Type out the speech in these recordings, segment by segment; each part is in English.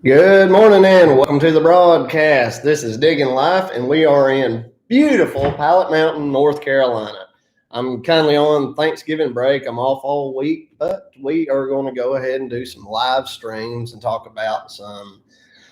Good morning and welcome to the broadcast. This is Digging Life, and we are in beautiful Pilot Mountain, North Carolina. I'm kindly on Thanksgiving break. I'm off all week, but we are going to go ahead and do some live streams and talk about some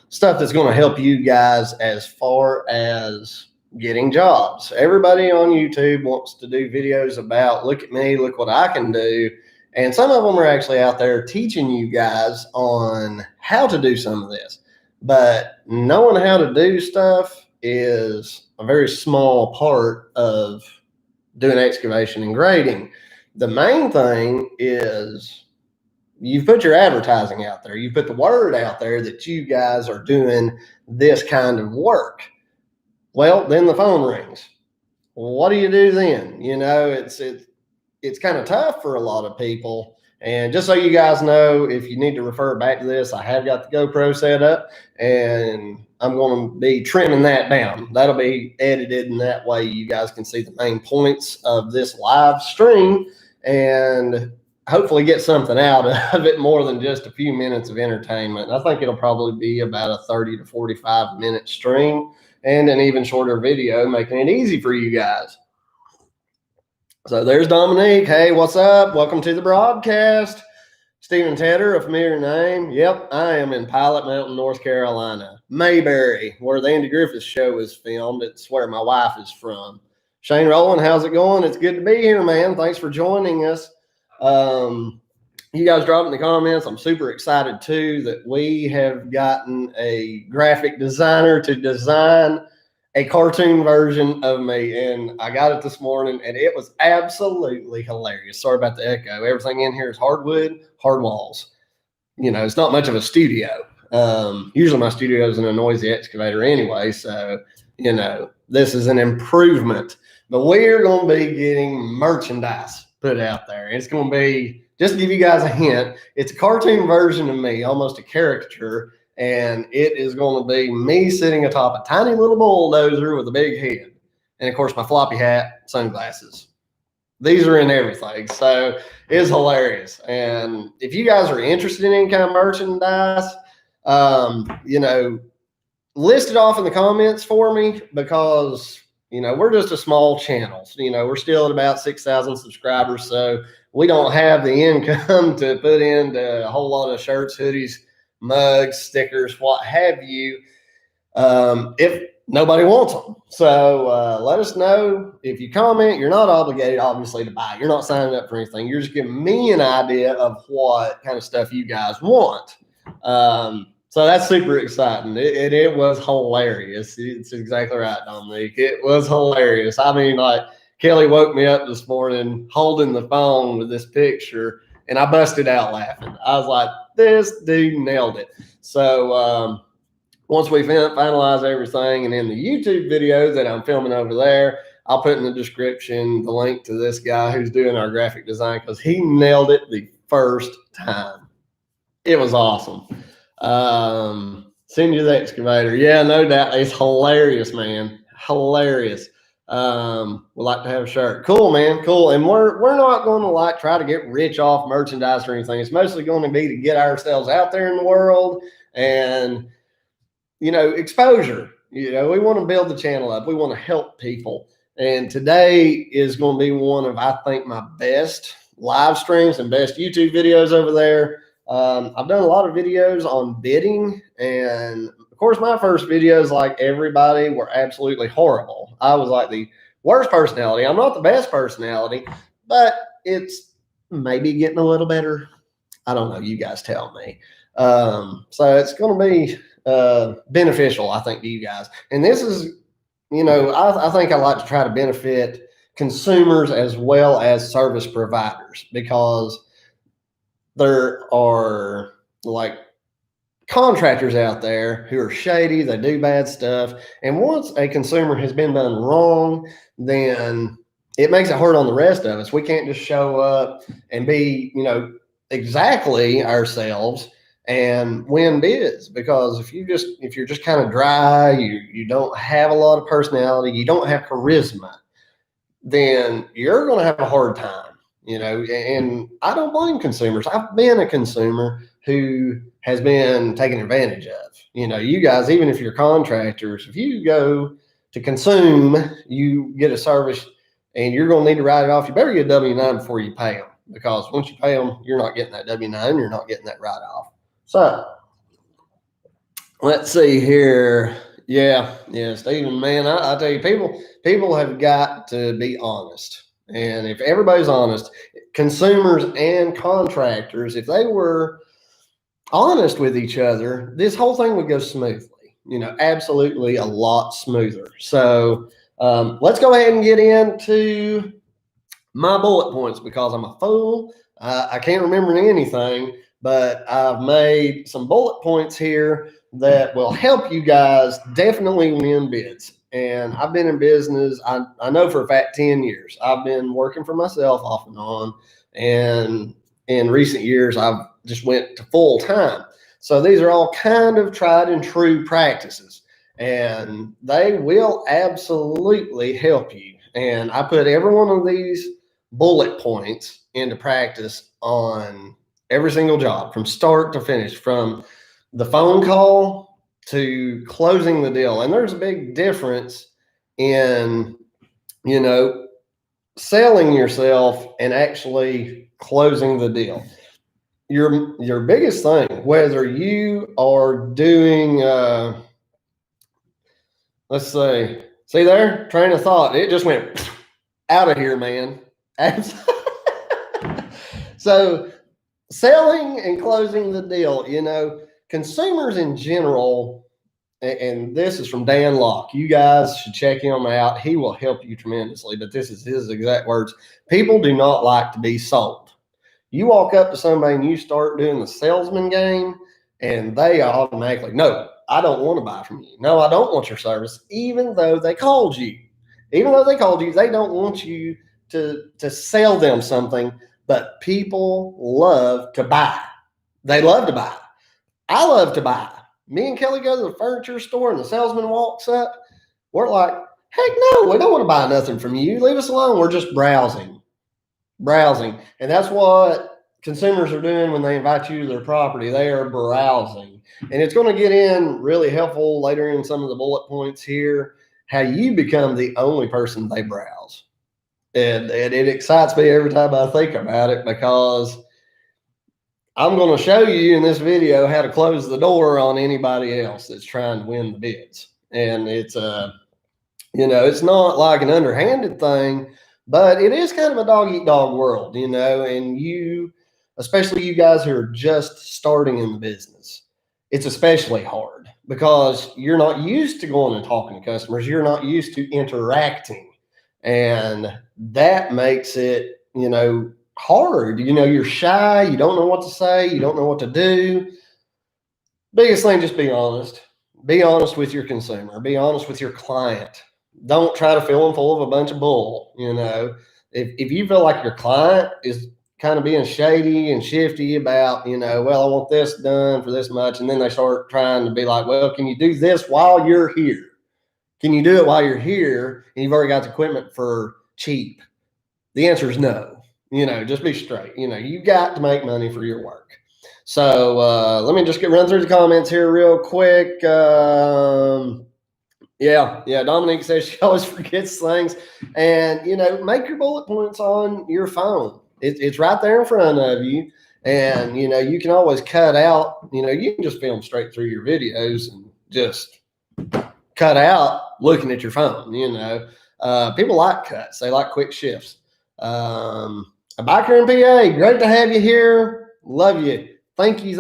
stuff that's going to help you guys as far as getting jobs. Everybody on YouTube wants to do videos about, look at me, look what I can do. And some of them are actually out there teaching you guys on how to do some of this. But knowing how to do stuff is a very small part of doing excavation and grading. The main thing is you've put your advertising out there. You put the word out there that you guys are doing this kind of work. Well, then the phone rings. What do you do then? You know, it's kind of tough for a lot of people. And just so you guys know, if you need to refer back to this, I have got the GoPro set up and I'm going to be trimming that down. That'll be edited, and that way you guys can see the main points of this live stream and hopefully get something out of it more than just a few minutes of entertainment. I think it'll probably be about a 30 to 45 minute stream and an even shorter video, making it easy for you guys. So there's Dominique. Hey, what's up? Welcome to the broadcast. Stephen Tedder, a familiar name. Yep, I am in Pilot Mountain, North Carolina. Mayberry, where the Andy Griffith Show is filmed. It's where my wife is from. Shane Rowland, how's it going? It's good to be here, man. Thanks for joining us. You guys drop in the comments. I'm super excited, too, that we have gotten a graphic designer to design a cartoon version of me, and I got it this morning, and it was absolutely hilarious. Sorry about the echo. Everything in here is hardwood, hard walls. You know, it's not much of a studio. Usually my studio is in a noisy excavator anyway, so, you know, this is an improvement. But we're going to be getting merchandise put out there. It's going to be, just to give you guys a hint, it's a cartoon version of me, almost a caricature. And it is going to be me sitting atop a tiny little bulldozer with a big head. And of course, my floppy hat, sunglasses. These are in everything. So it's hilarious. And if you guys are interested in any kind of merchandise, you know, list it off in the comments for me, because, you know, we're just a small channel. So, you know, we're still at about 6,000 subscribers. So we don't have the income to put into a whole lot of shirts, hoodies, mugs, stickers, what have you, if nobody wants them. So let us know. If you comment, you're not obligated, obviously, to buy. You're not signing up for anything. You're just giving me an idea of what kind of stuff you guys want. So that's super exciting. It was hilarious. It's exactly right, Dominique. It was hilarious. I mean, like, Kelly woke me up this morning holding the phone with this picture, and I busted out laughing. I was like, this dude nailed it. So once we finalize everything, and in the YouTube video that I'm filming over there, I'll put in the description the link to this guy who's doing our graphic design, because he nailed it the first time. It was awesome. Send you the excavator. Yeah, no doubt. It's hilarious, man. Hilarious. We'd like to have a shirt. Cool, man. Cool. And we're not going to like try to get rich off merchandise or anything. It's mostly going to be to get ourselves out there in the world and, you know, exposure. You know, we want to build the channel up. We want to help people. And today is going to be one of, I think, my best live streams and best YouTube videos over there. I've done a lot of videos on bidding, and of course, my first videos, like everybody, were absolutely horrible. I was like the worst personality. I'm not the best personality, but it's maybe getting a little better. I don't know. You guys tell me. So it's going to be beneficial, I think, to you guys. And this is, you know, I think I like to try to benefit consumers as well as service providers, because there are like contractors out there who are shady. They do bad stuff. And once a consumer has been done wrong, then it makes it hard on the rest of us. We can't just show up and be, you know, exactly ourselves and win bids, because if you're just kind of dry, you don't have a lot of personality, you don't have charisma, then you're going to have a hard time. And I don't blame consumers. I've been a consumer who has been taken advantage of. You guys, even if you're contractors, if you go to consume, you get a service and you're going to need to write it off. You better get a W-9 before you pay them, because once you pay them, you're not getting that W-9. You're not getting that write-off. So let's see here. Yeah, Stephen, man, I tell you, people have got to be honest. And if everybody's honest, consumers and contractors, if they were honest with each other, this whole thing would go smoothly, absolutely a lot smoother. So let's go ahead and get into my bullet points, because I'm a fool. I can't remember anything, but I've made some bullet points here that will help you guys definitely win bids. And I've been in business, I know for a fact, 10 years. I've been working for myself off and on. And in recent years, I've just went to full time. So these are all kind of tried and true practices, and they will absolutely help you. And I put every one of these bullet points into practice on every single job from start to finish, from the phone call to closing the deal. And there's a big difference in, selling yourself and actually closing the deal. Your biggest thing, whether you are doing, let's see there, train of thought, it just went out of here, man. So selling and closing the deal, consumers in general, and this is from Dan Locke. You guys should check him out. He will help you tremendously, but this is his exact words. People do not like to be sold. You walk up to somebody and you start doing the salesman game, and they automatically, no, I don't want to buy from you. No, I don't want your service, even though they called you. They don't want you to sell them something, but people love to buy. They love to buy. I love to buy. Me and Kelly go to the furniture store and the salesman walks up. We're like, heck no, we don't want to buy nothing from you. Leave us alone. We're just browsing. And that's what consumers are doing when they invite you to their property. They are browsing. And it's going to get in really helpful later in some of the bullet points here, how you become the only person they browse. And it excites me every time I think about it, because I'm going to show you in this video how to close the door on anybody else that's trying to win the bids. And it's it's not like an underhanded thing, but it is kind of a dog eat dog world, and especially you guys who are just starting in the business, it's especially hard because you're not used to going and talking to customers. You're not used to interacting, and that makes it, hard. You're shy. You don't know what to say. You don't know what to do. Biggest thing, just be honest. Be honest with your consumer. Be honest with your client. Don't try to fill them full of a bunch of bull. If you feel like your client is kind of being shady and shifty about, well, I want this done for this much, and then they start trying to be like, well, can you do this while you're here? Can you do it while you're here and you've already got the equipment for cheap? The answer is no. Just be straight. You got to make money for your work. So let me just run through the comments here real quick. Dominique says she always forgets things. And, make your bullet points on your phone. It's right there in front of you. And, you can always cut out, you can just film straight through your videos and just cut out looking at your phone. People like cuts. They like quick shifts. A biker in PA, great to have you here. Love you. Thank you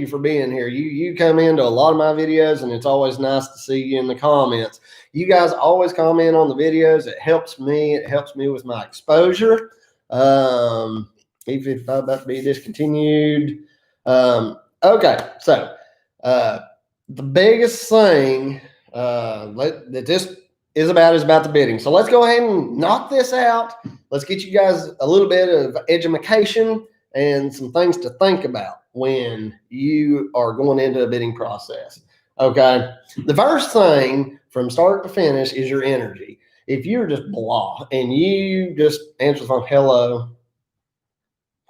for being here. You come into a lot of my videos, and it's always nice to see you in the comments. You guys always comment on the videos. It helps me. It helps me with my exposure. Even if I'm about to be discontinued. Okay, so the biggest thing that this is about the bidding. So let's go ahead and knock this out. Let's get you guys a little bit of education and some things to think about when you are going into a bidding process. Okay. The first thing from start to finish is your energy. If you're just blah and you just answer the phone, hello,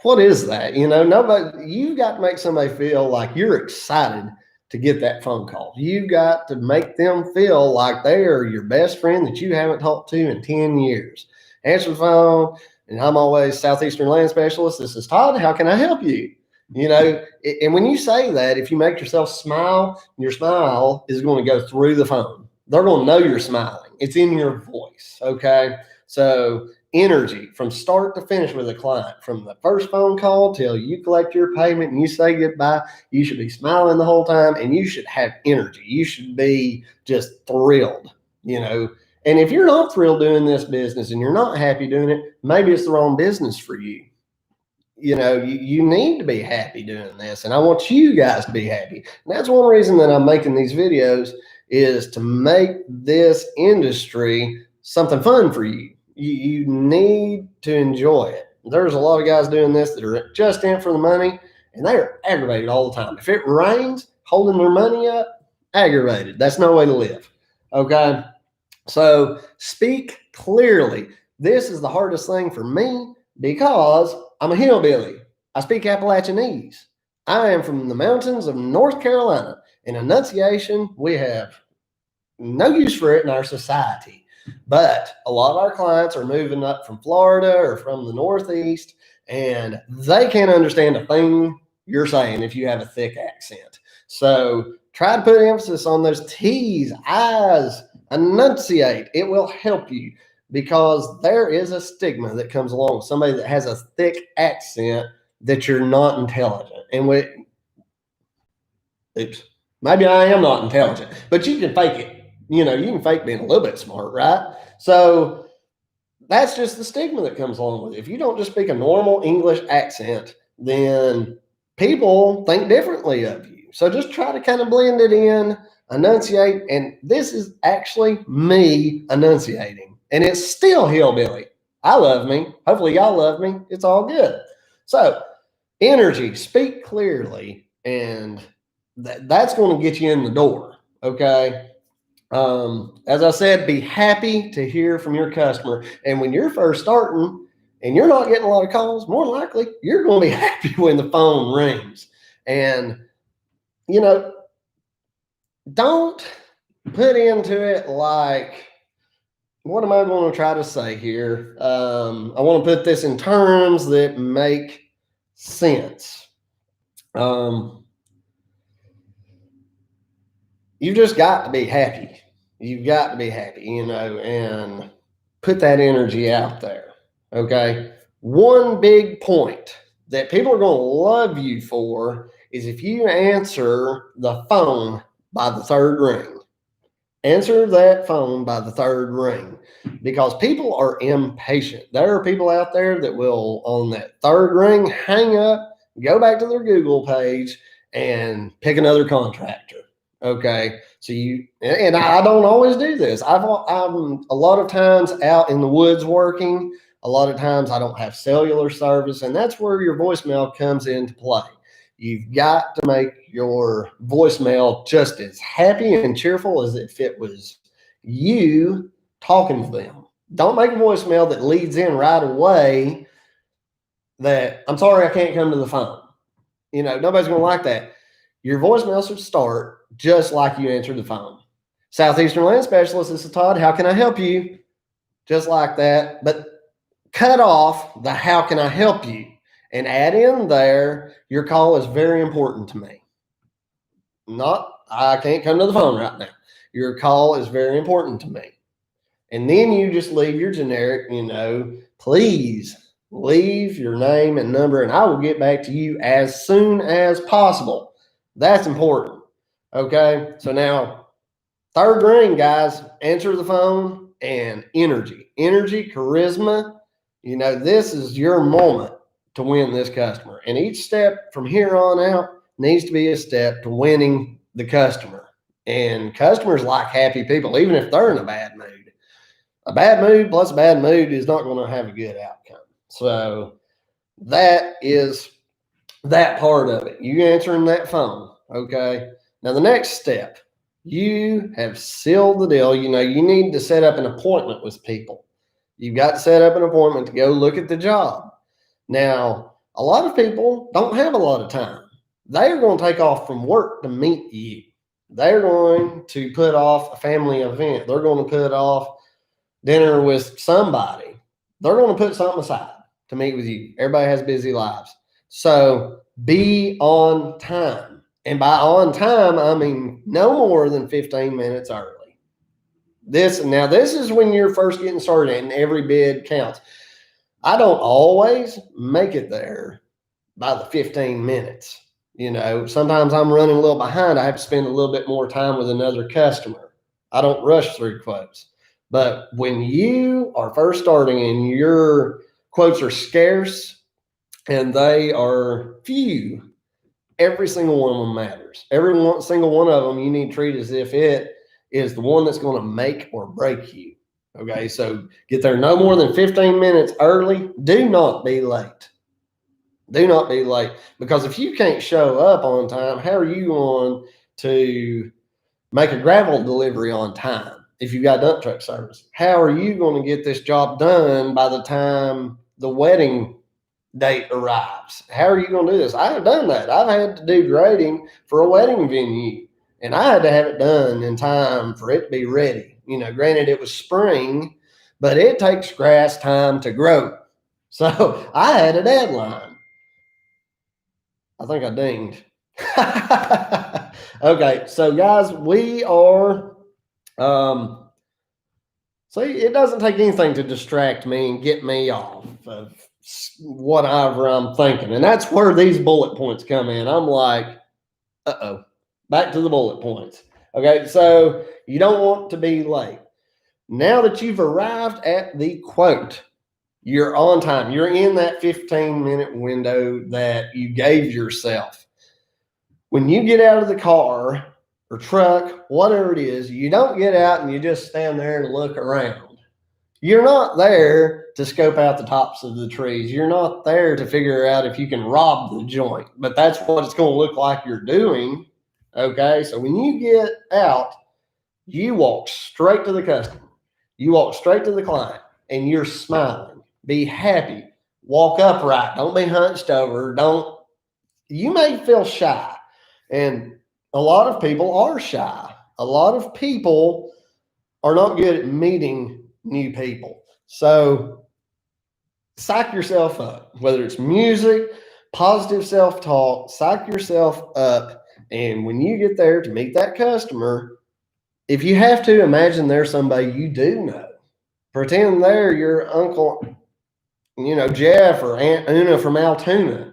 what is that? Nobody, you've got to make somebody feel like you're excited to get that phone call. You've got to make them feel like they are your best friend that you haven't talked to in 10 years. Answer the phone, and I'm always Southeastern Land Specialist. This is Todd. How can I help you? And when you say that, if you make yourself smile, your smile is going to go through the phone. They're going to know you're smiling. It's in your voice. Okay. So energy from start to finish with a client, from the first phone call till you collect your payment and you say goodbye, you should be smiling the whole time, and you should have energy. You should be just thrilled, And if you're not thrilled doing this business and you're not happy doing it, maybe it's the wrong business for you. You need to be happy doing this, and I want you guys to be happy. And that's one reason that I'm making these videos, is to make this industry something fun for you. You need to enjoy it. There's a lot of guys doing this that are just in for the money, and they are aggravated all the time. If it rains, holding their money up, aggravated. That's no way to live. Okay. So speak clearly. This is the hardest thing for me because I'm a hillbilly. I speak Appalachianese. I am from the mountains of North Carolina. In enunciation, we have no use for it in our society. But a lot of our clients are moving up from Florida or from the Northeast, and they can't understand a thing you're saying if you have a thick accent. So try to put emphasis on those T's, I's, enunciate. It will help you, because there is a stigma that comes along with somebody that has a thick accent that you're not intelligent. And maybe I am not intelligent, but you can fake it. You can fake being a little bit smart, right? So that's just the stigma that comes along with it. If you don't just speak a normal English accent, then people think differently of you. So just try to kind of blend it in, enunciate. And this is actually me enunciating, and it's still hillbilly. I love me. Hopefully y'all love me. It's all good. So energy, speak clearly, and that's going to get you in the door. Okay. As I said, be happy to hear from your customer. And when you're first starting and you're not getting a lot of calls, more likely you're going to be happy when the phone rings. And, don't put into it like, what am I going to try to say here? I want to put this in terms that make sense. You've just got to be happy. You've got to be happy, and put that energy out there. Okay. One big point that people are going to love you for is if you answer the phone by the third ring. Answer that phone by the third ring, because people are impatient. There are people out there that will, on that third ring, hang up, go back to their Google page, and pick another contractor. Okay. So and I don't always do this. I'm a lot of times out in the woods working. A lot of times I don't have cellular service, and that's where your voicemail comes into play. You've got to make your voicemail just as happy and cheerful as if it was you talking to them. Don't make a voicemail that leads in right away that, I'm sorry, I can't come to the phone. Nobody's going to like that. Your voicemail should start just like you answered the phone. Southeastern Land Specialist, this is Todd. How can I help you? Just like that. But cut off the how can I help you, and add in there, your call is very important to me. Not, I can't come to the phone right now. Your call is very important to me. And then you just leave your generic, please leave your name and number, and I will get back to you as soon as possible. That's important. Okay. So now, third ring, guys, answer the phone, and energy, charisma. This is your moment to win this customer. And each step from here on out needs to be a step to winning the customer. And customers like happy people, even if they're in a bad mood. A bad mood plus a bad mood is not going to have a good outcome. So that is that part of it. You answering that phone. Okay. Now the next step, you have sealed the deal. You need to set up an appointment with people. You've got to set up an appointment to go look at the job. Now, A lot of people don't have a lot of time. They're going to take off from work to meet you. They're going to put off a family event. They're going to put off dinner with somebody. They're going to put something aside to meet with you. Everybody has busy lives. So be on time. And by on time, I mean no more than 15 minutes early. This is when you're first getting started and every bid counts. I don't always make it there by the 15 minutes. Sometimes I'm running a little behind. I have to spend a little bit more time with another customer. I don't rush through quotes. But when you are first starting and your quotes are scarce and they are few, every single one of them matters. Every single one of them you need to treat as if it is the one that's going to make or break you. Okay, so get there no more than 15 minutes early. Do not be late. Do not be late, because if you can't show up on time, how are you going to make a gravel delivery on time if you've got dump truck service? How are you going to get this job done by the time the wedding date arrives? How are you going to do this? I have done that. I've had to do grading for a wedding venue, and I had to have it done in time for it to be ready. Granted, it was spring, but it takes grass time to grow. So I had a deadline. I think I dinged. Okay, so guys, we are see, it doesn't take anything to distract me and get me off of whatever I'm thinking. And that's where these bullet points come in. I'm like, back to the bullet points. Okay, so you don't want to be late. Now that you've arrived at the quote, you're on time. You're in that 15-minute window that you gave yourself. When you get out of the car or truck, whatever it is, you don't get out and you just stand there and look around. You're not there to scope out the tops of the trees. You're not there to figure out if you can rob the joint, but that's what it's going to look like you're doing. Okay, so when you get out, you walk straight to the customer. You walk straight to the client and you're smiling. Be happy. Walk upright. Don't be hunched over. You may feel shy. And a lot of people are shy. A lot of people are not good at meeting new people. So psych yourself up, whether it's music, positive self-talk, psych yourself up. And when you get there to meet that customer, if you have to, imagine there's somebody you do know. Pretend they're your Uncle, Jeff or Aunt Una from Altoona.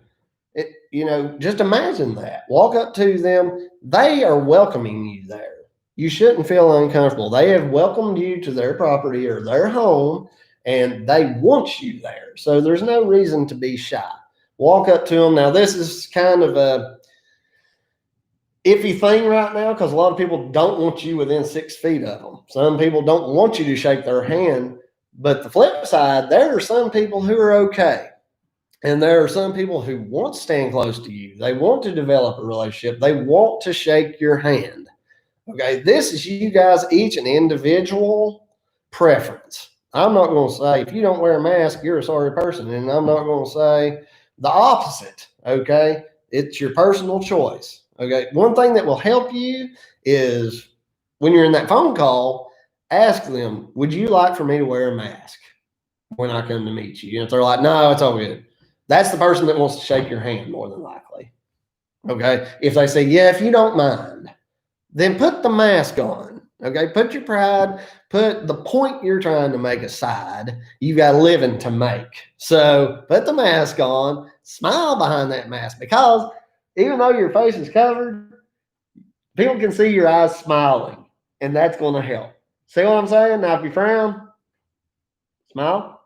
Just imagine that. Walk up to them. They are welcoming you there. You shouldn't feel uncomfortable. They have welcomed you to their property or their home, and they want you there. So there's no reason to be shy. Walk up to them. Now, this is kind of a iffy thing right now because a lot of people don't want you within 6 feet of them. Some people don't want you to shake their hand. But the flip side, there are some people who are okay. And there are some people who want to stand close to you. They want to develop a relationship. They want to shake your hand. Okay, this is you guys each an individual preference. I'm not going to say if you don't wear a mask, you're a sorry person. And I'm not going to say the opposite. Okay, it's your personal choice. Okay, one thing that will help you is when you're in that phone call, ask them, would you like for me to wear a mask when I come to meet you? And if they're like, no, it's all good. That's the person that wants to shake your hand more than likely. Okay. If they say, yeah, if you don't mind, then put the mask on. Okay. Put your pride, put the point you're trying to make aside. You've got a living to make. So put the mask on, smile behind that mask, because even though your face is covered, people can see your eyes smiling, and that's going to help. See what I'm saying? Now, if you frown, smile.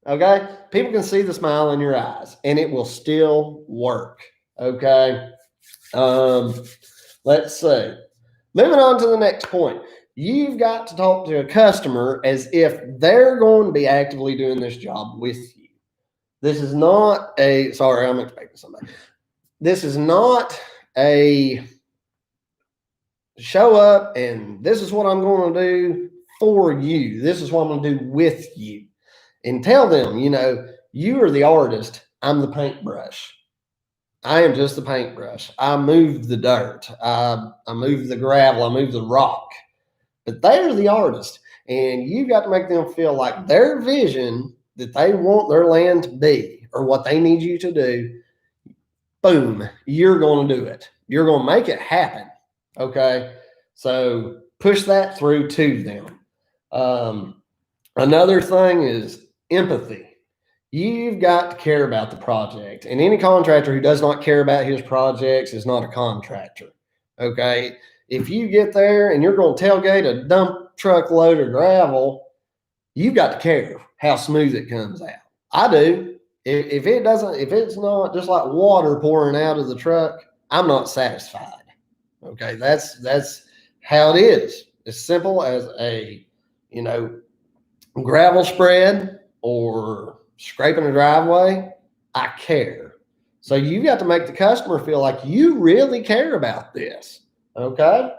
Okay? People can see the smile in your eyes, and it will still work. Okay? Let's see. Moving on to the next point. You've got to talk to a customer as if they're going to be actively doing this job with you. This is not sorry, I'm expecting somebody. This is not a show up and this is what I'm going to do for you. This is what I'm going to do with you. And tell them, you are the artist I'm the paintbrush. I am just the paintbrush. I move the dirt. I move the gravel. I move the rock. But they're the artist. And you've got to make them feel like their vision that they want their land to be or what they need you to do, boom, you're going to do it. You're going to make it happen. Okay. So push that through to them. Another thing is empathy. You've got to care about the project. And any contractor who does not care about his projects is not a contractor. Okay. If you get there and you're going to tailgate a dump truck load of gravel, you've got to care how smooth it comes out. I do. If it's not just like water pouring out of the truck, I'm not satisfied. Okay. That's how it is. As simple as a, gravel spread or scraping a driveway, I care. So you got to make the customer feel like you really care about this. Okay.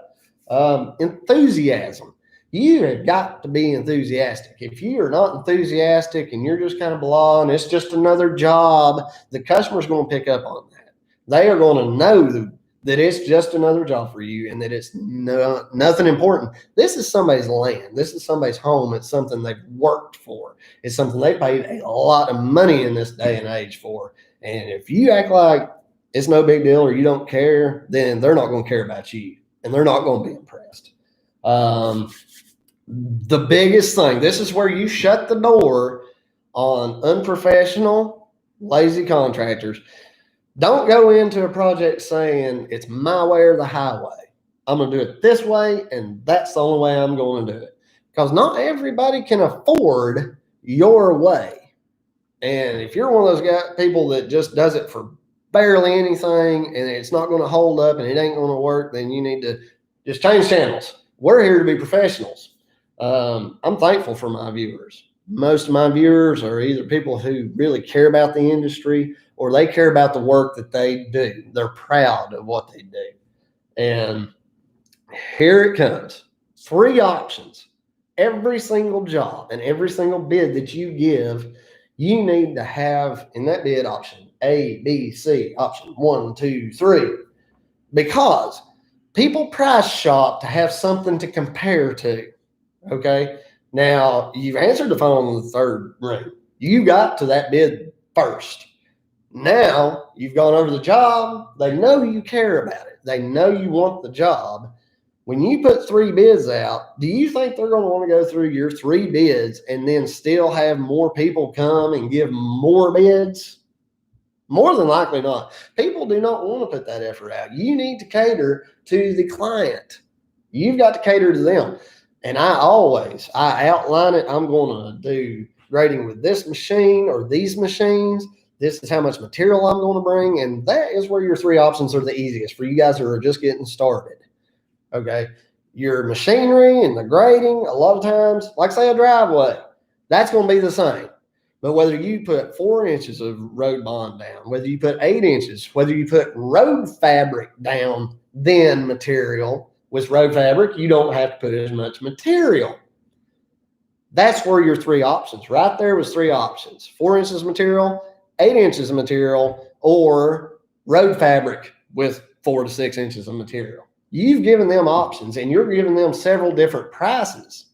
Enthusiasm. You have got to be enthusiastic. If you are not enthusiastic and you're just kind of blah and it's just another job, the customer's going to pick up on that. They are going to know that it's just another job for you and that it's nothing important. This is somebody's land. This is somebody's home. It's something they've worked for. It's something they paid a lot of money in this day and age for. And if you act like it's no big deal or you don't care, then they're not going to care about you and they're not going to be impressed. The biggest thing, this is where you shut the door on unprofessional, lazy contractors. Don't go into a project saying it's my way or the highway. I'm going to do it this way, and that's the only way I'm going to do it. Because not everybody can afford your way. And if you're one of those people that just does it for barely anything and it's not going to hold up and it ain't going to work, then you need to just change channels. We're here to be professionals. I'm thankful for my viewers. Most of my viewers are either people who really care about the industry or they care about the work that they do. They're proud of what they do. And here it comes. 3 options. Every single job and every single bid that you give, you need to have in that bid option A, B, C, option 1, 2, 3. Because people price shop to have something to compare to. Okay. Now you've answered the phone on the third ring. You got to that bid first. Now you've gone over the job. They know you care about it. They know you want the job. When you put 3 bids out, do you think they're going to want to go through your 3 bids and then still have more people come and give more bids? More than likely not. People do not want to put that effort out. You need to cater to the client. You've got to cater to them. And I outline it. I'm going to do grading with this machine or these machines. This is how much material I'm going to bring. And that is where your 3 options are the easiest for you guys who are just getting started. Okay. Your machinery and the grading, a lot of times, like say a driveway, that's going to be the same. But whether you put 4 inches of road bond down, whether you put 8 inches, whether you put road fabric down, then material, with road fabric, you don't have to put as much material. That's where your 3 options. Right there was 3 options. 4 inches of material, 8 inches of material, or road fabric with 4 to 6 inches of material. You've given them options and you're giving them several different prices.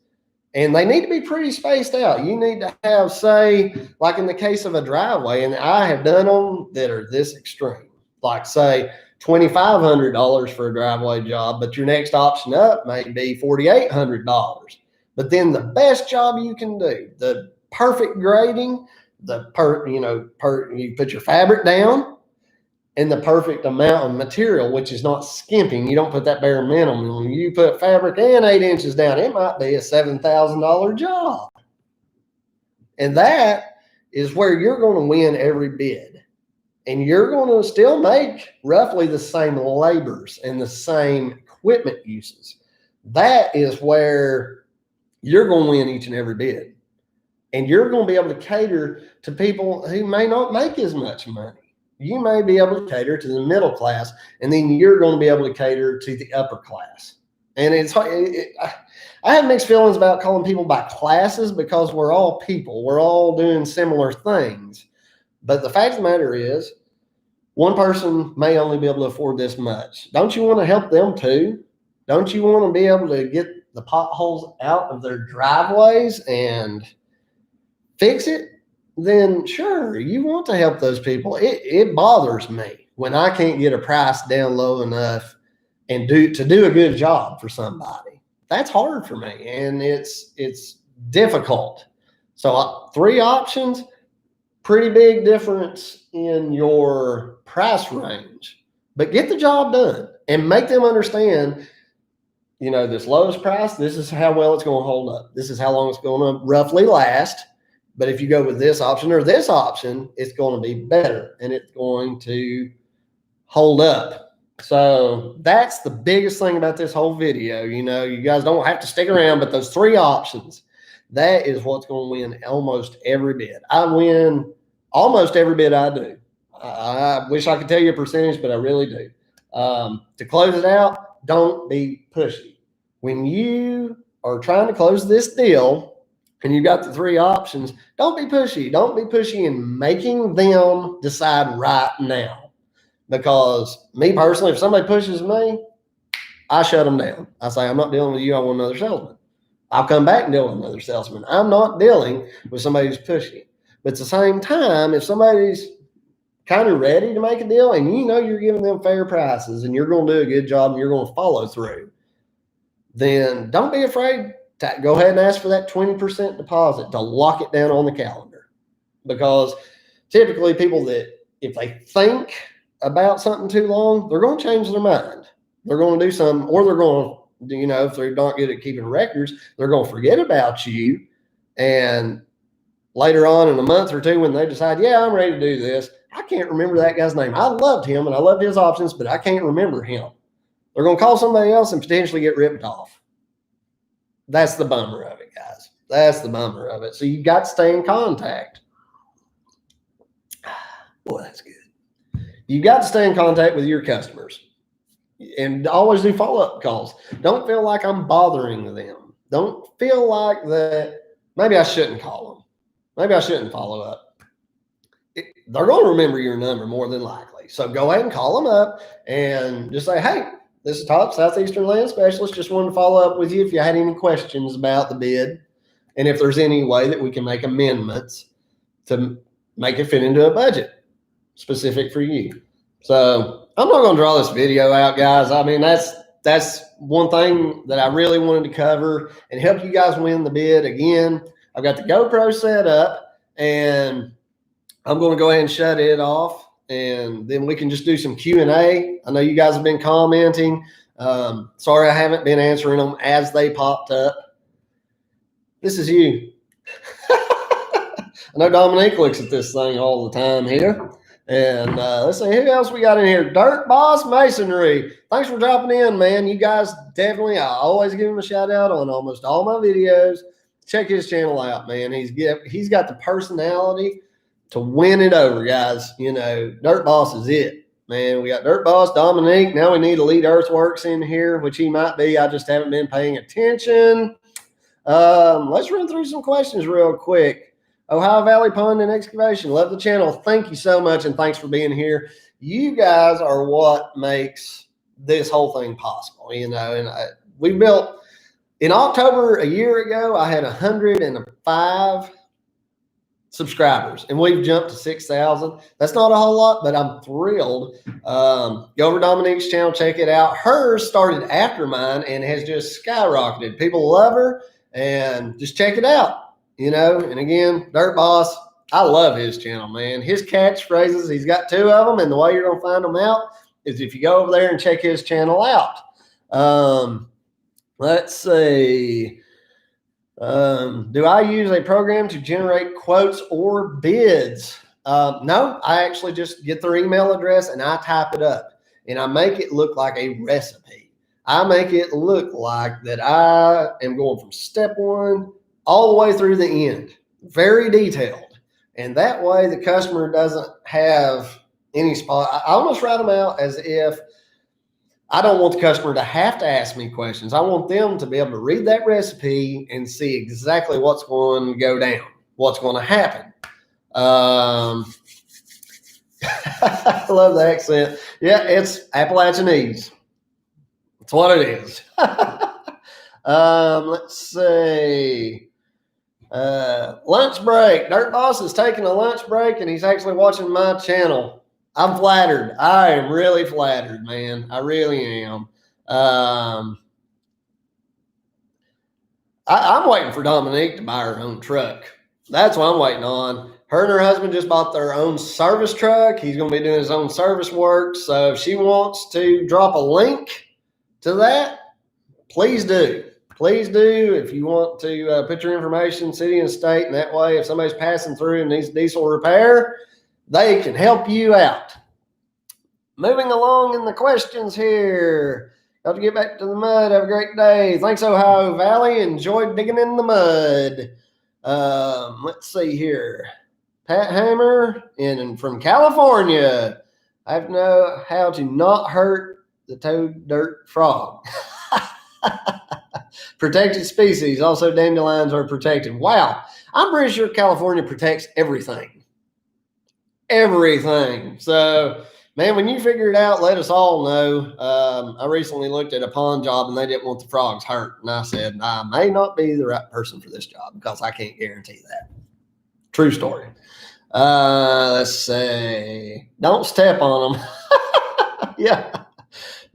And they need to be pretty spaced out. You need to have, say, like in the case of a driveway, and I have done them that are this extreme. Like say $2,500 for a driveway job, but your next option up may be $4,800. But then the best job you can do, the perfect grading, you put your fabric down and the perfect amount of material, which is not skimping. You don't put that bare minimum. When you put fabric and 8 inches down, it might be a $7,000 job. And that is where you're going to win every bid. And you're going to still make roughly the same labors and the same equipment uses. That is where you're going to win each and every bid. And you're going to be able to cater to people who may not make as much money. You may be able to cater to the middle class, and then you're going to be able to cater to the upper class. And I have mixed feelings about calling people by classes because we're all people. We're all doing similar things. But the fact of the matter is, one person may only be able to afford this much. Don't you want to help them too? Don't you want to be able to get the potholes out of their driveways and fix it? Then sure, you want to help those people. It bothers me when I can't get a price down low enough and do a good job for somebody. That's hard for me, and it's difficult. So 3 options, pretty big difference in your price range, but get the job done and make them understand, this lowest price, this is how well it's going to hold up. This is how long it's going to roughly last. But if you go with this option or this option, it's going to be better and it's going to hold up. So that's the biggest thing about this whole video. You guys don't have to stick around, but those 3 options, that is what's going to win almost every bid. I win almost every bid I do. I wish I could tell you a percentage, but I really do. To close it out, don't be pushy. When you are trying to close this deal and you got the 3 options, don't be pushy. Don't be pushy in making them decide right now. Because me personally, if somebody pushes me, I shut them down. I say, I'm not dealing with you. I want another salesman. I'll come back and deal with another salesman. I'm not dealing with somebody who's pushy. But at the same time, if somebody's kind of ready to make a deal and you're giving them fair prices and you're going to do a good job and you're going to follow through, then don't be afraid to go ahead and ask for that 20% deposit to lock it down on the calendar. Because typically people that, if they think about something too long, they're going to change their mind. They're going to do something, or they're going to, if they're not good at keeping records, they're going to forget about you. And later on in a month or two, when they decide, yeah, I'm ready to do this, I can't remember that guy's name. I loved him and I loved his options, but I can't remember him. They're going to call somebody else and potentially get ripped off. That's the bummer of it, guys. That's the bummer of it. So you got to stay in contact. Boy, that's good. You got to stay in contact with your customers and always do follow-up calls. Don't feel like I'm bothering them. Don't feel like that maybe I shouldn't call them. Maybe I shouldn't follow up. They're going to remember your number more than likely. So go ahead and call them up and just say, hey, this is Todd, Southeastern Land Specialist. Just wanted to follow up with you if you had any questions about the bid and if there's any way that we can make amendments to make it fit into a budget specific for you. So I'm not going to draw this video out, guys. I mean, that's one thing that I really wanted to cover and help you guys win the bid. Again, I've got the GoPro set up and I'm going to go ahead and shut it off and then we can just do some Q&A. I know you guys have been commenting. Sorry I haven't been answering them as they popped up. This is you. I know Dominique looks at this thing all the time here. And let's see, who else we got in here? Dirt Boss Masonry. Thanks for dropping in, man. You guys definitely, I always give him a shout out on almost all my videos. Check his channel out, man. He's got the personality to win it over, guys. Dirt Boss is it, man. We got Dirt Boss, Dominique. Now we need Elite Earthworks in here, which he might be. I just haven't been paying attention. Let's run through some questions real quick. Ohio Valley Pond and Excavation. Love the channel. Thank you so much, and thanks for being here. You guys are what makes this whole thing possible, and we built in October a year ago, I had 105 subscribers, and we've jumped to 6,000. That's not a whole lot, but I'm thrilled. Go over Dominique's channel, check it out. Hers started after mine and has just skyrocketed. People love her, and just check it out. And again, Dirt Boss, I love his channel, man. His catchphrases, he's got 2 of them, and the way you're going to find them out is if you go over there and check his channel out. Let's see. Do I use a program to generate quotes or bids? No, I actually just get their email address and I type it up, and I make it look like a recipe. I make it look like that I am going from step 1 all the way through the end, very detailed. And that way the customer doesn't have any spot. I almost write them out as if I don't want the customer to have to ask me questions. I want them to be able to read that recipe and see exactly what's going to go down, what's going to happen. I love the accent. Yeah, it's Appalachianese. That's what it is. Let's see. Lunch break. Dirt Boss is taking a lunch break and he's actually watching my channel. I'm flattered. I am really flattered, man. I really am. I'm waiting for Dominique to buy her own truck. That's what I'm waiting on. Her and her husband just bought their own service truck. He's going to be doing his own service work. So if she wants to drop a link to that, please do. Please do. If you want to put your information, city and state, and that way if somebody's passing through and needs diesel repair, they can help you out. Moving along in the questions here. Got to get back to the mud. Have a great day. Thanks, Ohio Valley. Enjoyed digging in the mud. Let's see here. Pat Hammer from California. I have to know how to not hurt the toad dirt frog. Protected species. Also, dandelions are protected. Wow. I'm pretty sure California protects everything. Everything. So, man, when you figure it out, let us all know. I recently looked at a pond job and they didn't want the frogs hurt. And I said, I may not be the right person for this job because I can't guarantee that. True story. Let's see. Don't step on them. Yeah,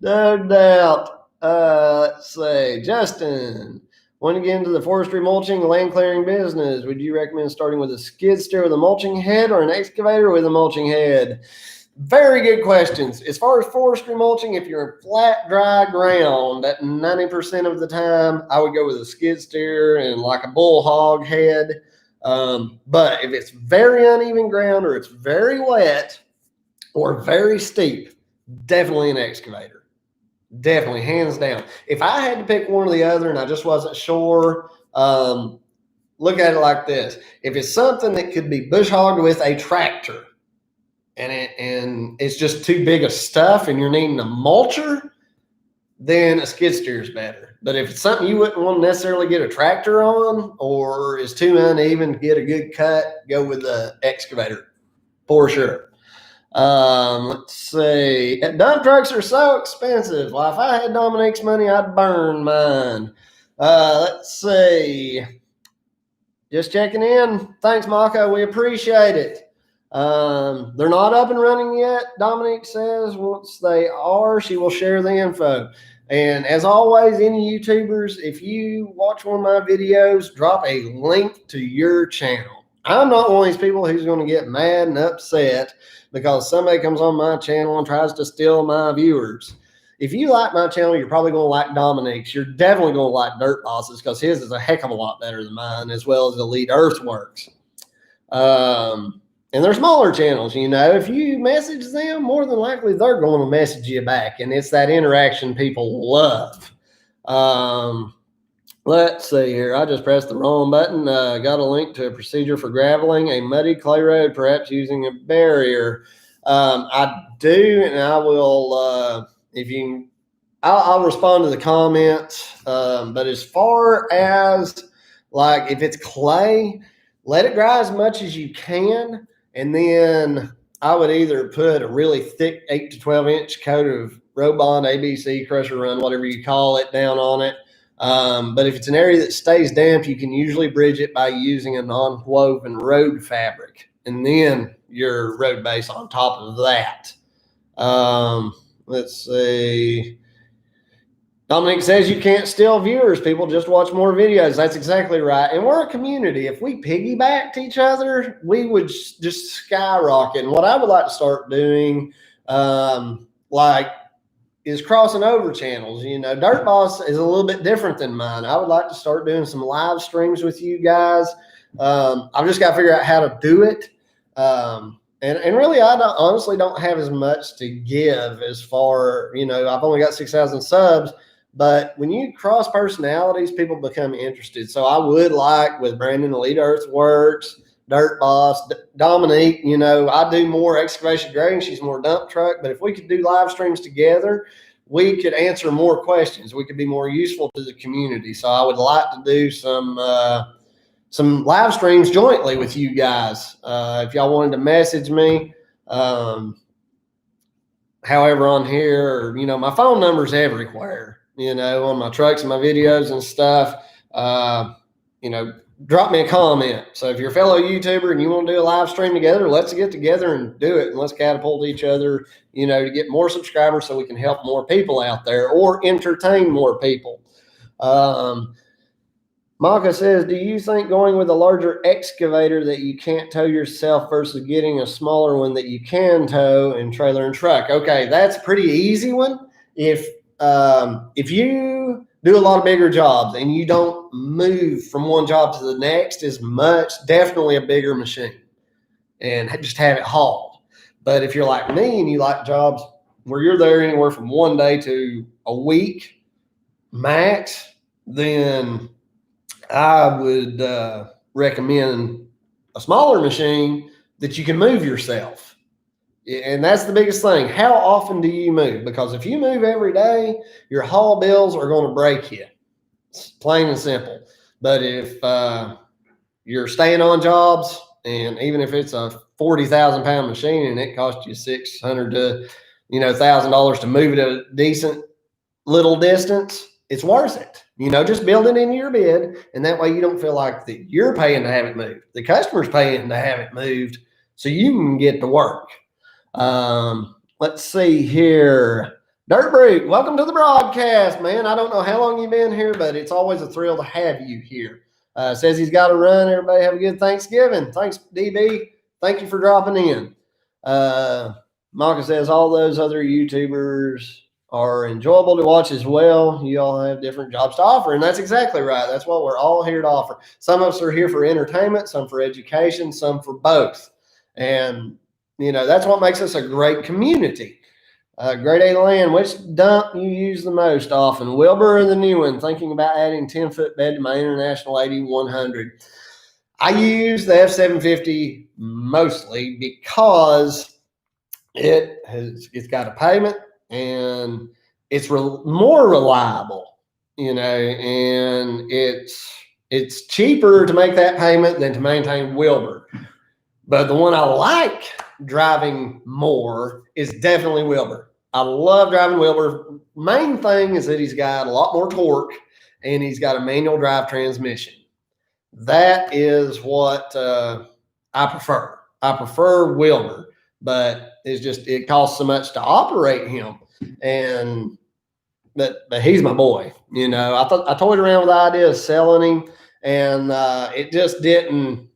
no doubt. Let's see. Justin, want to get into the forestry mulching land clearing business? Would you recommend starting with a skid steer with a mulching head or an excavator with a mulching head? Very good questions. As far as forestry mulching, if you're in flat, dry ground, at 90% of the time, I would go with a skid steer and like a bull hog head. But if it's very uneven ground or it's very wet or very steep, definitely an excavator. Definitely, hands down. If I had to pick one or the other and I just wasn't sure, look at it like this. If it's something that could be bush hogged with a tractor and it's just too big of stuff and you're needing a mulcher, then a skid steer is better. But if it's something you wouldn't want to necessarily get a tractor on or is too uneven to get a good cut, go with the excavator for sure. Let's see. Dump trucks are so expensive. Well, if I had Dominique's money, I'd burn mine. Let's see. Just checking in. Thanks, Mako. We appreciate it. They're not up and running yet. Dominique says once they are, she will share the info. And as always, any YouTubers, if you watch one of my videos, drop a link to your channel. I'm not one of these people who's going to get mad and upset because somebody comes on my channel and tries to steal my viewers. If you like my channel, you're probably going to like Dominique's. You're definitely going to like Dirt Bosses because his is a heck of a lot better than mine, as well as Elite Earthworks. And they're smaller channels, you know. If you message them, more than likely they're going to message you back, and it's that interaction people love. Let's see here. I just pressed the wrong button. Got a link to a procedure for graveling a muddy clay road, perhaps using a barrier. I do, and I will, I'll respond to the comments. But as far as like, if it's clay, let it dry as much as you can. And then I would either put a really thick 8 to 12 inch coat of Robond ABC Crusher Run, whatever you call it, down on it. But if it's an area that stays damp, you can usually bridge it by using a non-woven road fabric and then your road base on top of that. Let's see. Dominique says you can't steal viewers. People just watch more videos. That's exactly right. And we're a community. If we piggybacked each other, we would just skyrocket. And what I would like to start doing, is crossing over channels. You know, Dirt Boss is a little bit different than mine. I would like to start doing some live streams with you guys. I've just got to figure out how to do it. And really, I honestly don't have as much to give as far, you know, I've only got 6,000 subs. But when you cross personalities, people become interested. So I would like with Brandon Elite Earthworks, Dirt Boss, Dominique, you know, I do more excavation grading. She's more dump truck. But if we could do live streams together, we could answer more questions. We could be more useful to the community. So I would like to do some live streams jointly with you guys. If y'all wanted to message me, However, on here, my phone number's everywhere, on my trucks and my videos and stuff. Drop me a comment. So if you're a fellow YouTuber and you want to do a live stream together, let's get together and do it. And let's catapult each other, to get more subscribers so we can help more people out there or entertain more people. Maka says, do you think going with a larger excavator that you can't tow yourself versus getting a smaller one that you can tow and trailer and truck? Okay, that's a pretty easy one. If you do a lot of bigger jobs and you don't move from one job to the next as much, definitely a bigger machine and just have it hauled. But if you're like me and you like jobs where you're there anywhere from 1 day to a week max, then I would recommend a smaller machine that you can move yourself. And that's the biggest thing. How often do you move? Because if you move every day, your haul bills are going to break you. It's plain and simple. But if you're staying on jobs, and even if it's a 40,000 pound machine and it costs you $600 to $1,000 to move it a decent little distance, it's worth it. Just build it into your bid, and that way you don't feel like that you're paying to have it moved. The customer's paying to have it moved so you can get to work. Let's see here. Dirt Brute, welcome to the broadcast, man. I don't know how long you've been here, but it's always a thrill to have you here. Says he's got to run. Everybody have a good Thanksgiving. Thanks, DB. Thank you for dropping in. Maka says all those other YouTubers are enjoyable to watch as well. You all have different jobs to offer, and that's exactly right. That's what we're all here to offer. Some of us are here for entertainment, some for education, some for both. And, that's what makes us a great community. Great A Land, which dump you use the most often? Wilbur or the new one? Thinking about adding 10-foot bed to my International 8100. I use the F750 mostly because it's got a payment and it's more reliable, and it's cheaper to make that payment than to maintain Wilbur. But the one I like driving more is definitely Wilbur. I love driving Wilbur. Main thing is that he's got a lot more torque and he's got a manual drive transmission. That is what I prefer. I prefer Wilbur, but it costs so much to operate him. But he's my boy. I toyed around with the idea of selling him, and it just didn't.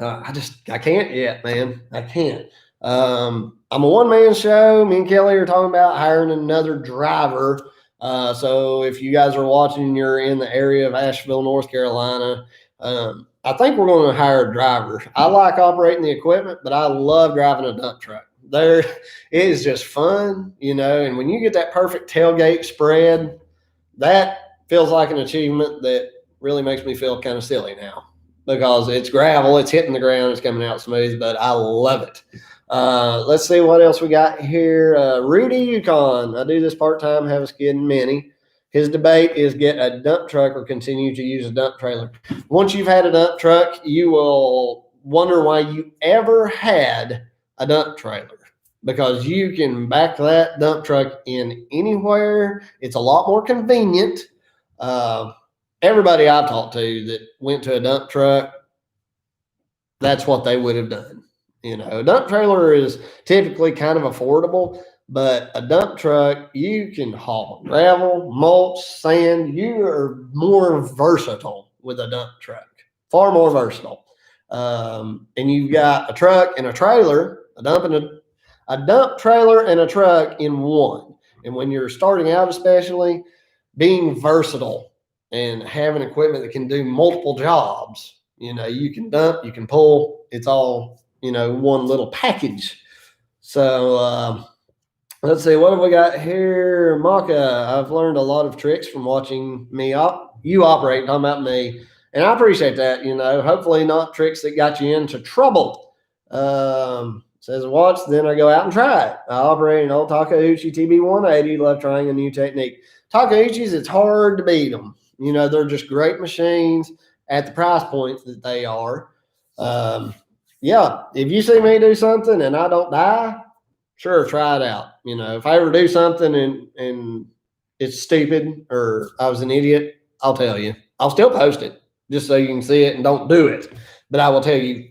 I can't yet, man. I can't. I'm a one-man show. Me and Kelly are talking about hiring another driver. So if you guys are watching and you're in the area of Asheville, North Carolina, I think we're going to hire a driver. I like operating the equipment, but I love driving a dump truck. It is just fun, and when you get that perfect tailgate spread, that feels like an achievement that really makes me feel kind of silly now because it's gravel, it's hitting the ground, it's coming out smooth, but I love it. Let's see what else we got here. Rudy Yukon, I do this part-time, have a skid and mini. His debate is get a dump truck or continue to use a dump trailer. Once you've had a dump truck, you will wonder why you ever had a dump trailer, because you can back that dump truck in anywhere. It's a lot more convenient. Everybody I've talked to that went to a dump truck, that's what they would have done. A dump trailer is typically kind of affordable, but a dump truck, you can haul gravel, mulch, sand. You are more versatile with a dump truck, far more versatile. And you've got a truck and a trailer, a dump trailer and a truck in one. And when you're starting out, especially, being versatile and having equipment that can do multiple jobs, you can dump, you can pull, it's all, one little package. So let's see, what have we got here? Maka, I've learned a lot of tricks from watching you operate, talking about me. And I appreciate that, hopefully not tricks that got you into trouble. Says watch, then I go out and try it. I operate an old Takeuchi TB180, love trying a new technique. Takeuchis, it's hard to beat them. They're just great machines at the price points that they are. yeah, if you see me do something and I don't die, sure, try it out. You know, if I ever do something and it's stupid or I was an idiot, I'll tell you. I'll still post it just so you can see it and don't do it. But I will tell you,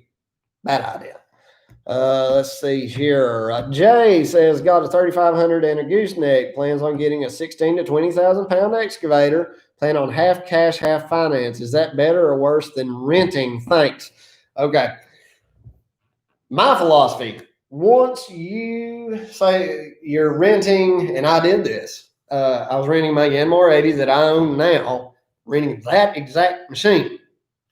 bad idea. Let's see here. Jay says got a 3,500 and a gooseneck. Plans on getting a 16 to 20,000 pound excavator. Plan on half cash, half finance. Is that better or worse than renting? Thanks. Okay. My philosophy: once you say you're renting, and I did this. I was renting my Yanmar 80 that I own now, renting that exact machine.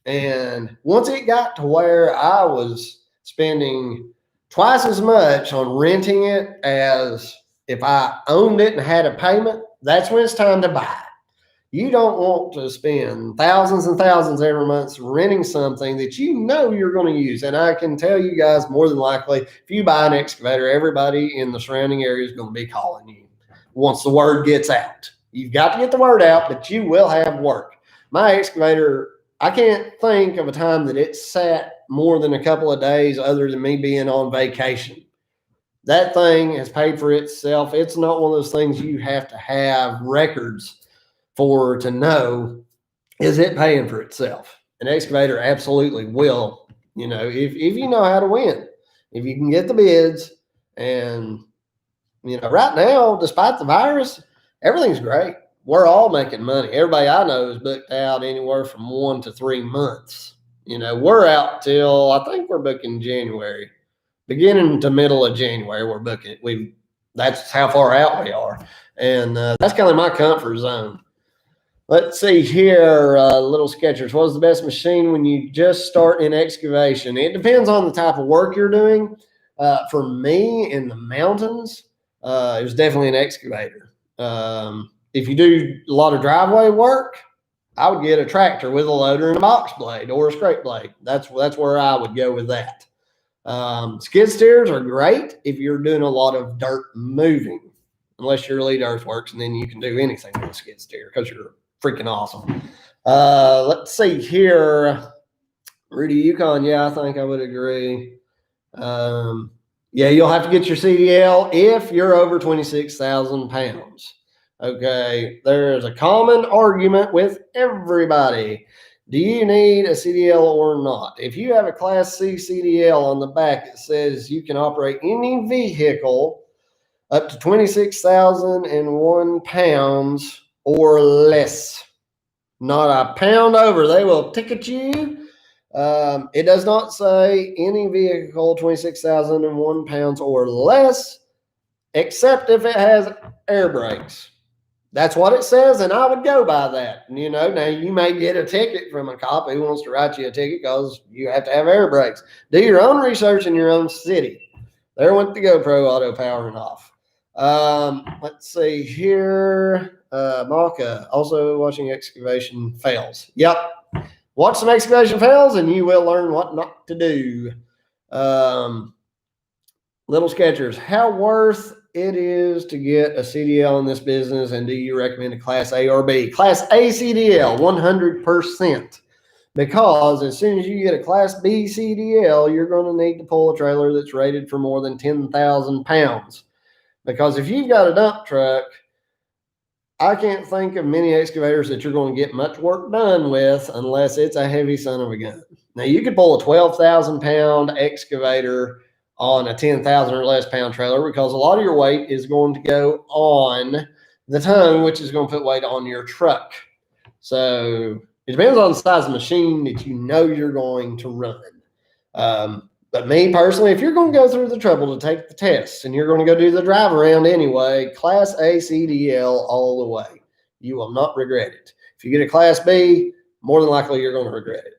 And once it got to where I was spending twice as much on renting it as if I owned it and had a payment, that's when it's time to buy. You don't want to spend thousands and thousands every month renting something that you know you're going to use. And I can tell you guys, more than likely, if you buy an excavator, everybody in the surrounding area is going to be calling you once the word gets out. You've got to get the word out, but you will have work. My excavator, I can't think of a time that it sat more than a couple of days other than me being on vacation. That thing has paid for itself. It's not one of those things you have to have records for to know, is it paying for itself? An excavator absolutely will, you know, if you know how to win, if you can get the bids. And, you know, right now, despite the virus, everything's great. We're all making money. Everybody I know is booked out anywhere from 1 to 3 months. You know, we're out till, I think we're booking January, beginning to middle of January. We're booking it. That's how far out we are. And that's kind of my comfort zone. Let's see here, Little Sketchers. What is the best machine when you just start in excavation? It depends on the type of work you're doing. For me, in the mountains, it was definitely an excavator. If you do a lot of driveway work, I would get a tractor with a loader and a box blade or a scrape blade. That's where I would go with that. Skid steers are great if you're doing a lot of dirt moving, unless you're Elite Earthworks, and then you can do anything with a skid steer because you're freaking awesome. Let's see here. Rudy Yukon, yeah, I think I would agree. Yeah, you'll have to get your CDL if you're over 26,000 pounds. Okay, there's a common argument with everybody. Do you need a CDL or not? If you have a Class C CDL on the back, it says you can operate any vehicle up to 26,001 pounds or less. Not a pound over. They will ticket you. It does not say any vehicle 26,001 pounds or less, except if it has air brakes. That's what it says, and I would go by that. You know, now you may get a ticket from a cop who wants to write you a ticket because you have to have air brakes. Do your own research in your own city. There went the GoPro auto powering off. Let's see here. Maka, also watching excavation fails. Yep. Watch some excavation fails and you will learn what not to do. Little Sketchers, how worth it is to get a CDL in this business, and do you recommend a Class A or B? Class A CDL, 100%. Because as soon as you get a Class B CDL, you're going to need to pull a trailer that's rated for more than 10,000 pounds. Because if you've got a dump truck, I can't think of many excavators that you're going to get much work done with unless it's a heavy son of a gun. Now, you could pull a 12,000 pound excavator on a 10,000 or less pound trailer because a lot of your weight is going to go on the tongue, which is going to put weight on your truck. So it depends on the size of the machine that you know you're going to run. But me personally, if you're going to go through the trouble to take the tests and you're going to go do the drive around anyway, Class A CDL all the way. You will not regret it. If you get a Class B, more than likely you're going to regret it.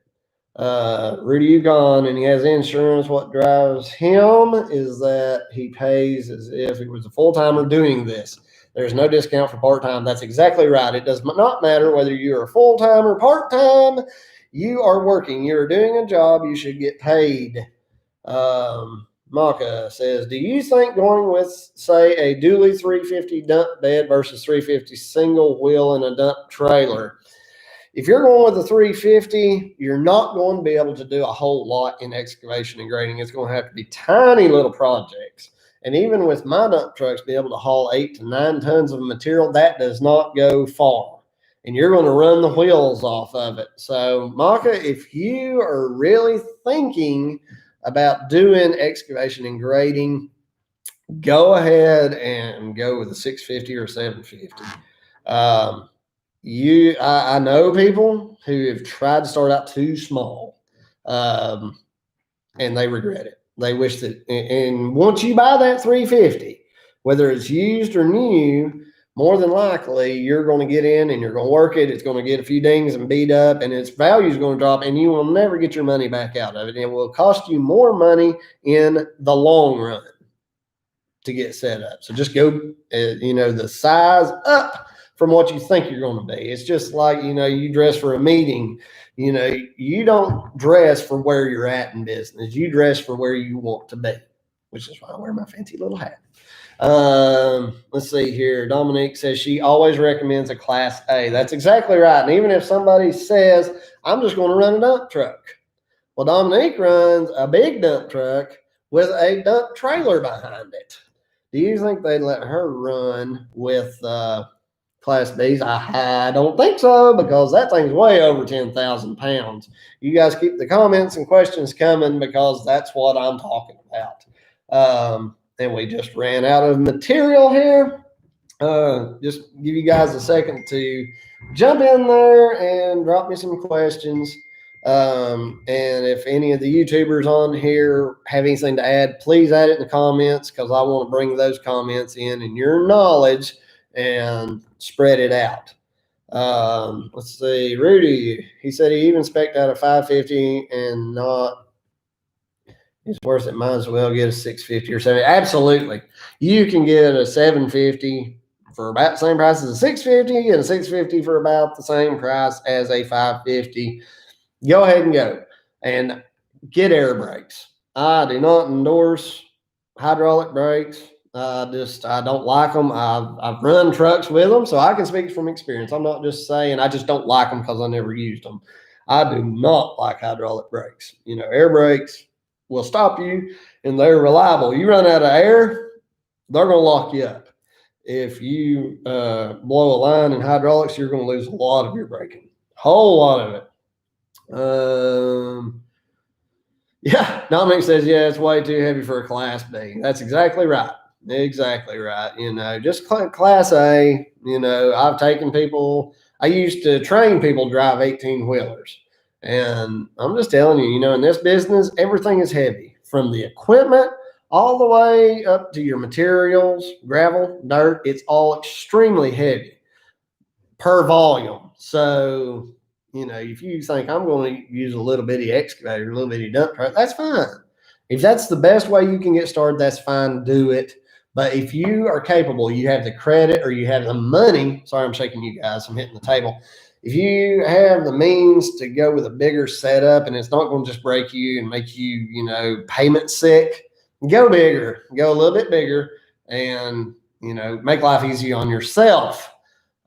Rudy Yukon, and he has insurance. What drives him is that he pays as if he was a full-timer doing this. There's no discount for part-time. That's exactly right. It does not matter whether you're a full-time or part-time. You are working. You're doing a job. You should get paid. Maka says, do you think going with, say, a dually 350 dump bed versus 350 single wheel in a dump trailer if you're going with the 350, you're not going to be able to do a whole lot in excavation and grading. It's going to have to be tiny little projects. And even with my dump trucks, be able to haul 8 to 9 tons of material, that does not go far. And you're going to run the wheels off of it. So, Maka, if you are really thinking about doing excavation and grading, go ahead and go with a 650 or 750. I know people who have tried to start out too small, and they regret it. They wish that, and once you buy that 350, whether it's used or new, more than likely you're going to get in and you're going to work it. It's going to get a few dings and beat up, and its value is going to drop, and you will never get your money back out of it. It will cost you more money in the long run to get set up. So just go, the size up from what you think you're going to be. It's just like, you dress for a meeting. You don't dress for where you're at in business. You dress for where you want to be, which is why I wear my fancy little hat. Let's see here. Dominique says she always recommends a Class A. That's exactly right. And even if somebody says, I'm just going to run a dump truck. Well, Dominique runs a big dump truck with a dump trailer behind it. Do you think they'd let her run with Class Bs? I don't think so, because that thing's way over 10,000 pounds. You guys keep the comments and questions coming, because that's what I'm talking about. And we just ran out of material here. Just give you guys a second to jump in there and drop me some questions. And if any of the YouTubers on here have anything to add, please add it in the comments, because I want to bring those comments in and your knowledge and spread it out. Let's see. Rudy, he said he even spec'd out a 550 and not. It's worth it. Might as well get a 650 or 7. Absolutely. You can get a 750 for about the same price as a 650 and a 650 for about the same price as a 550. Go ahead and go and get air brakes. I do not endorse hydraulic brakes. I don't like them. I've run trucks with them, so I can speak from experience. I'm not just saying I just don't like them because I never used them. I do not like hydraulic brakes. Air brakes will stop you, and they're reliable. You run out of air, they're going to lock you up. If you blow a line in hydraulics, you're going to lose a lot of your braking. Whole lot of it. Yeah, Dominic says, yeah, it's way too heavy for a Class B. That's exactly right. Exactly right. Just Class A. I've taken people. I used to train people drive 18-wheelers. And I'm just telling you, in this business, everything is heavy, from the equipment all the way up to your materials, gravel, dirt. It's all extremely heavy per volume. So, if you think I'm going to use a little bitty excavator, a little bitty dump truck, that's fine. If that's the best way you can get started, that's fine. Do it. But if you are capable, you have the credit or you have the money. Sorry, I'm shaking you guys. I'm hitting the table. If you have the means to go with a bigger setup and it's not going to just break you and make you, payment sick, go bigger, go a little bit bigger, and, make life easy on yourself.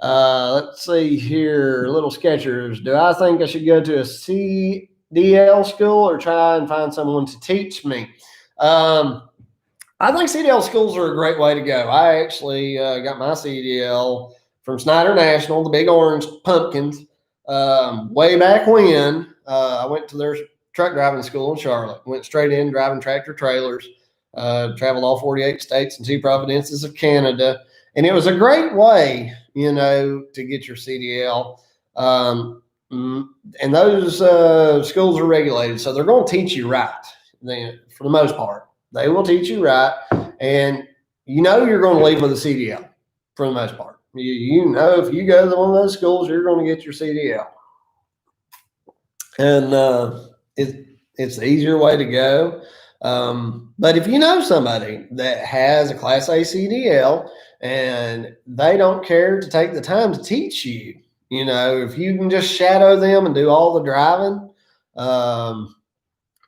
Let's see here. Little Sketchers. Do I think I should go to a CDL school or try and find someone to teach me? I think CDL schools are a great way to go. I actually got my CDL from Snyder National, the big orange pumpkins, way back when. I went to their truck driving school in Charlotte. Went straight in driving tractor trailers. Traveled all 48 states and 2 provinces of Canada. And it was a great way, to get your CDL. And those schools are regulated, so they're going to teach you right, for the most part. They will teach you right, and you're going to leave with a CDL for the most part. If you go to one of those schools, you're going to get your CDL. And it's the easier way to go. But if you know somebody that has a Class A CDL and they don't care to take the time to teach you, if you can just shadow them and do all the driving,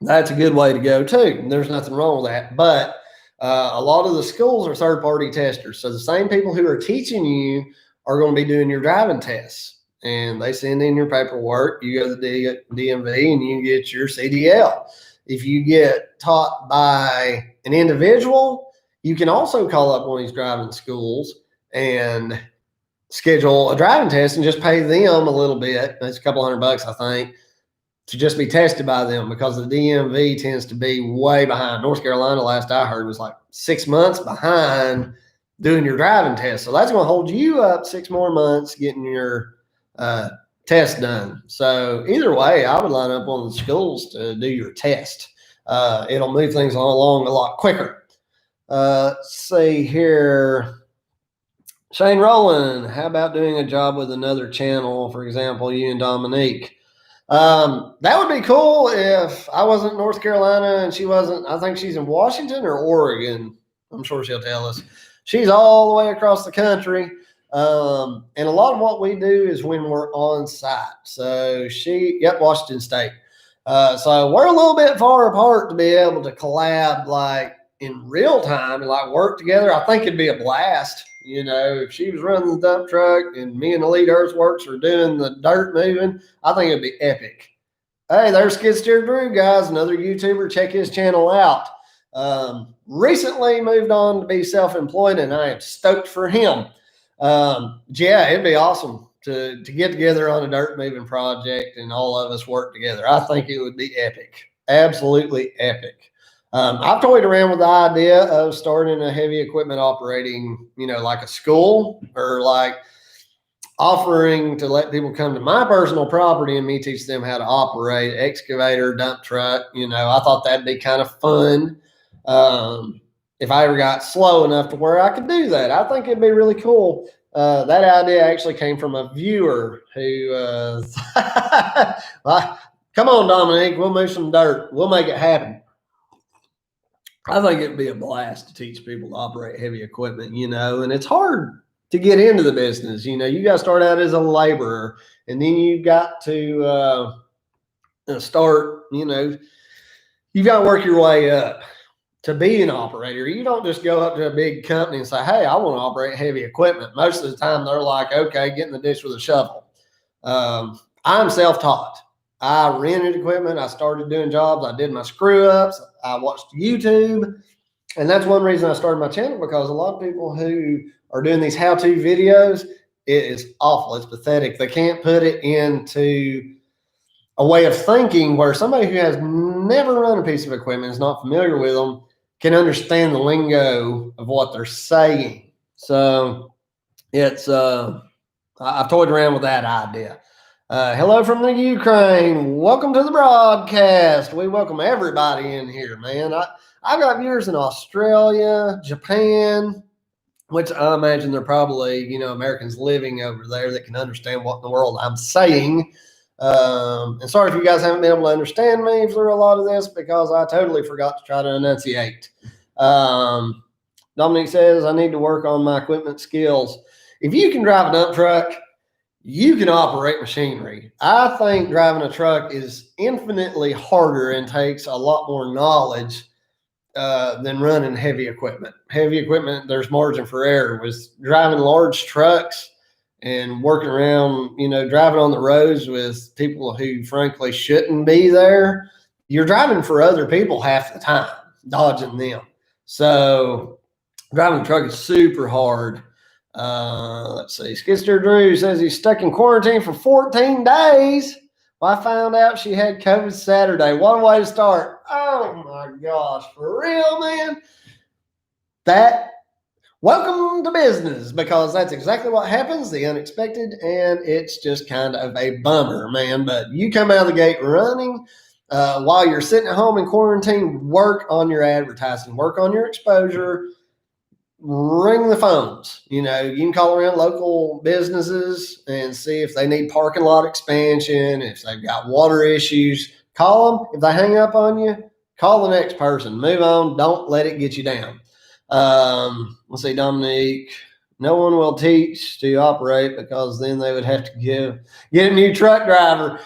that's a good way to go too. There's nothing wrong with that. But a lot of the schools are third-party testers. So the same people who are teaching you are going to be doing your driving tests. and they send in your paperwork. You go to the DMV and you get your CDL. If you get taught by an individual, you can also call up one of these driving schools and schedule a driving test and just pay them a little bit. It's a couple $100, I think, to just be tested by them, because the DMV tends to be way behind. North Carolina, last I heard, was like 6 months behind doing your driving test. So that's going to hold you up 6 more months getting your test done. So either way, I would line up on the schools to do your test. It'll move things along a lot quicker. Let's see here. Shane Rowland, how about doing a job with another channel? For example, you and Dominique. That would be cool if I wasn't in North Carolina and she wasn't. I think she's in Washington or Oregon. I'm sure she'll tell us. She's all the way across the country. And a lot of what we do is when we're on site. So Washington State. So we're a little bit far apart to be able to collab like in real time and like work together. I think it'd be a blast. You know, if she was running the dump truck and me and Elite Earthworks are doing the dirt moving, I think it'd be epic. Hey, there's Skid Steer Drew, guys, another YouTuber. Check his channel out. Recently moved on to be self-employed, and I am stoked for him. Yeah, it'd be awesome to get together on a dirt moving project and all of us work together. I think it would be epic. Absolutely epic. I've toyed around with the idea of starting a heavy equipment operating, like a school, or like offering to let people come to my personal property and me teach them how to operate excavator, dump truck. I thought that'd be kind of fun. If I ever got slow enough to where I could do that, I think it'd be really cool. That idea actually came from a viewer who, come on, Dominique, we'll move some dirt. We'll make it happen. I think it'd be a blast to teach people to operate heavy equipment, and it's hard to get into the business. You got to start out as a laborer, and then you've got to start, you've got to work your way up to be an operator. You don't just go up to a big company and say, hey, I want to operate heavy equipment. Most of the time they're like, okay, get in the ditch with a shovel. I'm self-taught. I rented equipment. I started doing jobs. I did my screw ups. I watched YouTube. And that's one reason I started my channel, because a lot of people who are doing these how-to videos, it is awful. It's pathetic. They can't put it into a way of thinking where somebody who has never run a piece of equipment, is not familiar with them, can understand the lingo of what they're saying. So it's, I've toyed around with that idea. Hello from the Ukraine. Welcome to the broadcast. We welcome everybody in here, man. I've got viewers in Australia, Japan, which I imagine they're probably, Americans living over there that can understand what in the world I'm saying. And sorry if you guys haven't been able to understand me through a lot of this, because I totally forgot to try to enunciate. Dominic says, I need to work on my equipment skills. If you can drive a dump truck, you can operate machinery. I think driving a truck is infinitely harder and takes a lot more knowledge than running heavy equipment. Heavy equipment, there's margin for error. With driving large trucks and working around, driving on the roads with people who frankly shouldn't be there, you're driving for other people half the time, dodging them. So driving a truck is super hard. Let's see. Skid Steer Drew says he's stuck in quarantine for 14 days. Well, I found out she had COVID Saturday. What a way to start. Oh my gosh. For real, man. Welcome to business, because that's exactly what happens, the unexpected, and it's just kind of a bummer, man. But you come out of the gate running. While you're sitting at home in quarantine, work on your advertising, work on your exposure. Ring the phones. You can call around local businesses and see if they need parking lot expansion, if they've got water issues. Call them. If they hang up on you, call the next person. Move on. Don't let it get you down. Let's see, Dominique. No one will teach to operate, because then they would have to get a new truck driver.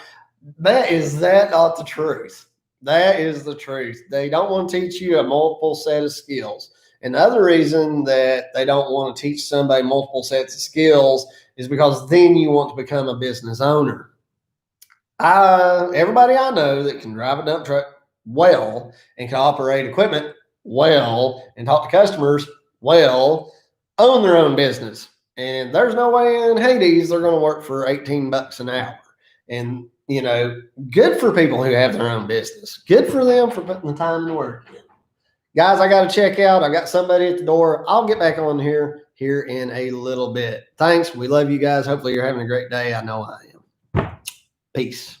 Is that not the truth? That is the truth. They don't want to teach you a multiple set of skills. And the other reason that they don't want to teach somebody multiple sets of skills is because then you want to become a business owner. Everybody I know that can drive a dump truck well and can operate equipment well and talk to customers well own their own business. And there's no way in Hades they're going to work for $18 an hour. And, good for people who have their own business. Good for them for putting the time to work in. Guys, I got to check out. I got somebody at the door. I'll get back on here in a little bit. Thanks. We love you guys. Hopefully you're having a great day. I know I am. Peace.